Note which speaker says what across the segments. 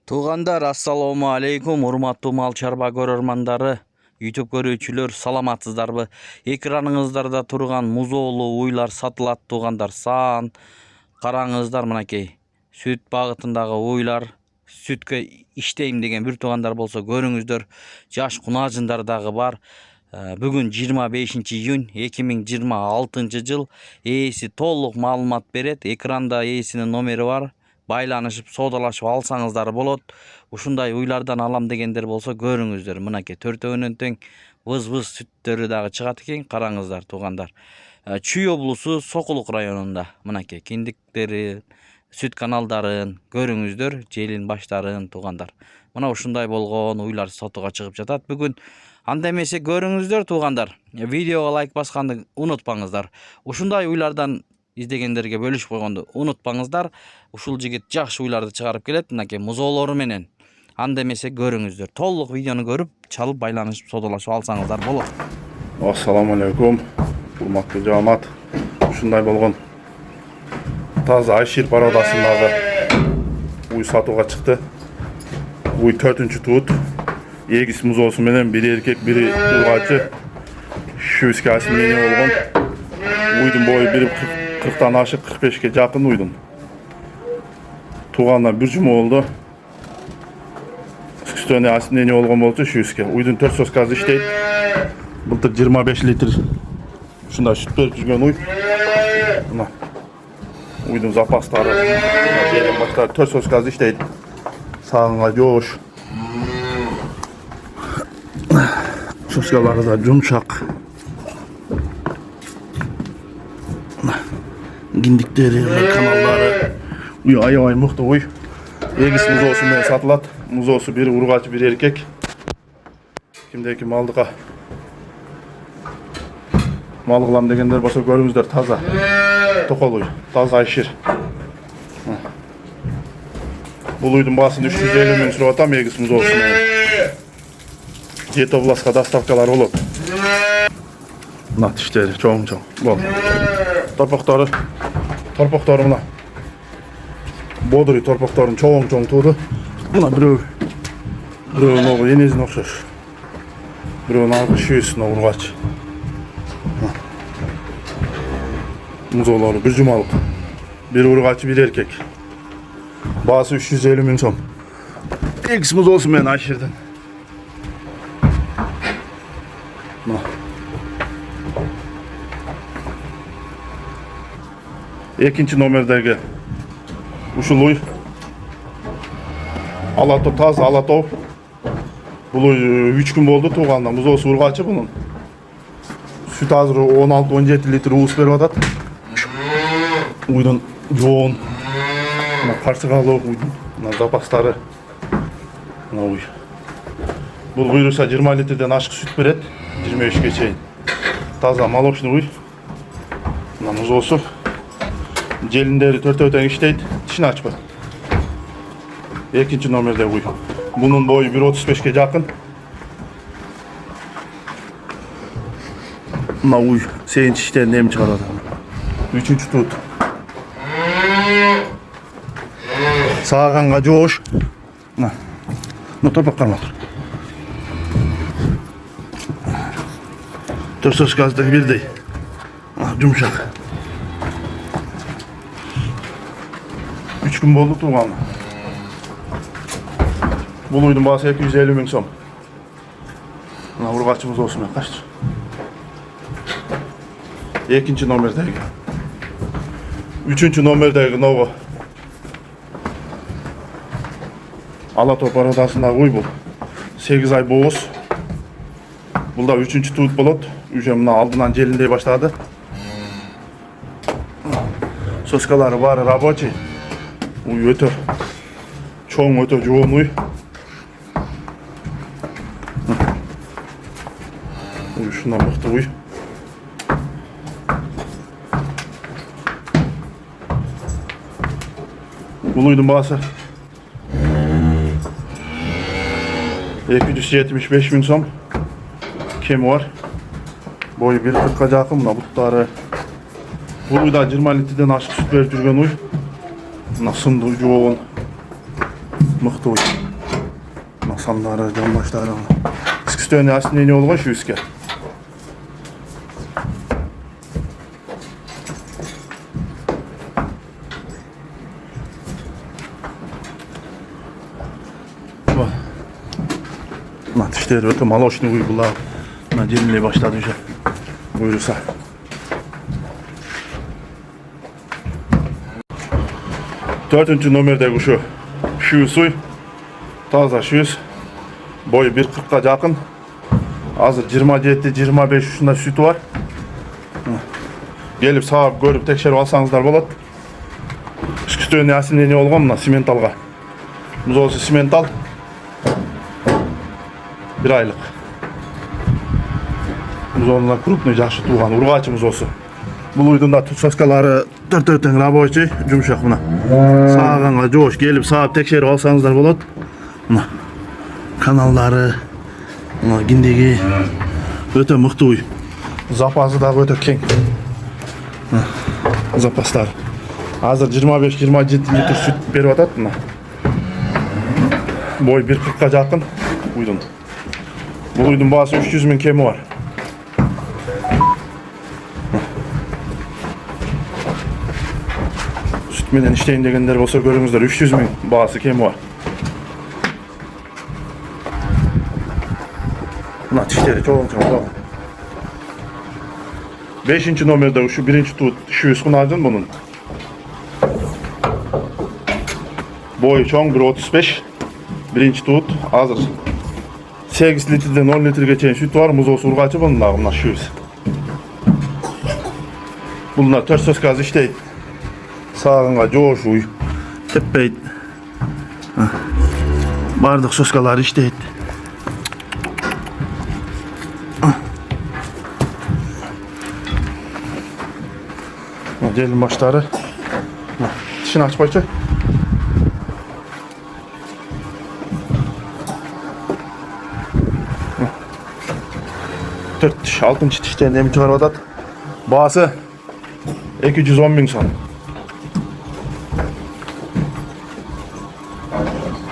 Speaker 1: Туғандар, ассаламу алейкум, урматтуу мал чарба көрөрмандары, YouTube көрүүчүлөр, саламатсыздарбы? Экраныңыздарда турган музоолуу уйлар сатылат туғандар, саан караңыздар, мынакей. Сүт багытындагы уйлар, сүткө иштейм деген бир туғандар болсо көрүңүздөр. Жаш кунажындар дагы бар. Бүгүн 25 июнь 2026 жыл. Ээси толук маалымат берет. Экранда ээсинин номери бар. Байланышып, содалашып алсаңыздар болот. Ушундай уйлардан алам дегендер болсо көрүңүздөр. Мынакей төртөөнөн тең выз-выз сүттөрү дагы чыгат экен. Караңыздар туғандар. Чүй облусу Сокулук районунда. Мынакей киндиктери, сүт каналдарын көрүңүздөр, желин баштарын туғандар. Мына ушундай болгон уйлар сатууга чыгып жатат. Бүгүн анда эмесе көрүңүздөр туғандар. Видеого лайк басканды унутпаңыздар. Ушундай уйлардан издегендерге бөлүшүп койгонду унутпаңыздар. Ушул жигит жакшы уйларды чыгарып келет. Мынакей музоолору менен. Анда эмесе көрүңүздөр. Толук видеону көрүп, чалып байланышып, содалашып алсаңыздар болот.
Speaker 2: Ассаламу алейкум. Урматтуу жамаат. Ушундай болгон таза Айшир пародасындагы уй сатууга чыкты. Уй 4-чү туут. Эгис музоосу менен бири эркек, бири ургачы. Шүбүскө асымдене болгон. Уйдун бою бири 40-тан ашык 45-ке жакын уйдун. Туганына бир жума болду. Үстөне асымдене болгон болчу шүбүскө. Уйдун 4 соскасы иштейт. Былтыр 25 литр ушундай сүт берип жүргөн уй. Мына уйдун запастары, желин баштары 4 соскасы иштейт. Сагынга жоош. Соскалары да жумшак. Киндиктери, каналдары. Уй аябай мыкты уй. Эгис музоосу менен сатылат. Музоосу бири ургачы, бири эркек. Кимдеки малдыга мал кылам дегендер болсо көрүңүздөр, таза токол уй, таза Айшир. Бул уйдун баасын 350 миң сурап атам эгис музоосу менен. Жети областка доставкалар болот. Мына тиштери чоң-чоң. Бол. Торпоктору мына. Бодрый торпокторун чоң-чоң тууду. Мына бирөө могу энесине окшош. Бирөөнүн аркы шүйөсүнө ургач. Музоолору бир жумалык. Бир ургачы, бир эркек. Баасы 350 миң сом. Эгис музоосу менен Айширдин. Мына. Экинчи номердеги ушул уй алато, таза алато. Бул уй 3 күн болду тууганына. Музоосу ургачы бунун. Сүт азыр 16-17 литр уус берип атат. Уйдун жоон. Мына карчыгалы уйдун. Мына запастары. Мына уй. Бул буйруса 20 литрден ашык сүт берет. 23ке чейин. Таза молочный уй. Мына музоосу. Желиндери төртөө тең иштейт. Тишин ачпайт. Экинчи номерде уй. Bunun boyu 1.35'e yakın. Buna uy, sevinç işlerini nem çıkardı. Üçüncü tut. Sağanğa coş. Buna torpak kalmadır. Törsöz gazdaki bir değil. Yumuşak. 3 gün boldu tuğanla. Bul uydun bahsi 250 ming som. Buna urgaçımız olsun arkadaşlar. İkinci nomerdeki. Üçüncü nomerdeki novo. Alato paradasında uy bul. 8 ay boğuz. Bulda 3. tuğut bolot. Üçemden aldığından jelindey başladı. Soskaları var, raboçi. Uy ötö. Çoğun ötö, çoğun uy. Şuna mıhtı uy. Bu uydun bahsi 275 ming som. Kemi var. Boyu 1.40'a yakın buna butları. Bu uyda 20 litreden aşık süt verip жүрген uy. Buna sındı ucu oğun. Mıhtı uy. Masalları, cambaşları. Üstüne aslında ne oldu şu üske? Bak. İşte öte maloşni uygula. Celinle başladı işte. Buyursa. Dördüncü numerdeki şu suy. Taza şuyuz. Boyu 1.40'a yakın. Hazır 27-25 yaşında sütü var. Gelip sağa görüp tekşerip alsanızlar болады. Üstüne aslında ne olgan mı? Simentalga. Biz olsa simental. 1 aylık. Biz onunla krupnu жақсы туған urgaçımız olsun. Bu uydunda tutsaskaları 4-4'ten raboyçı cumşak buna. Sağağanға жоş gelip sağa tekşerip alsanızlar болады. Buna kanalları, buna gindegi öte mıқты uy. Zapası da öte keng. Zapaslar. Hazır 25-27 litr süt berip atat buna. Boy 1.40'a yakın uydun. Bu uydun bağısı 300.000 kemi var. Sütmeden işleyin degenler olsa görünüzler 300.000 bağısı kemi var. Buna tişleri çok olacak. 5. numerde şu birinci tut şu üskün aldın bunun. Boyu çoğun 1.35. Birinci tut hazır. 8 litreden 10 litre geçen süt var. Muzo surgaçı bunlar şu yüz. Bunlar 4 söz gaz işteydi. Sağınga coş uy. Teppeydi. Bardık soskalar işteydi. Gelin başları. Dişini aç başça. Dört diş, 6. dişten demin çıkarıp atat. Bağısı 210.000 son.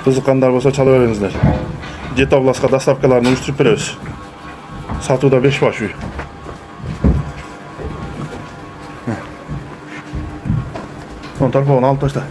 Speaker 2: Kızıkkanlar olsa çalıverinizdер. Jetavlaska dastavkalarını uyuşturup berебиz. Satuda 5 baş uy. Son tarafa onu al taşla.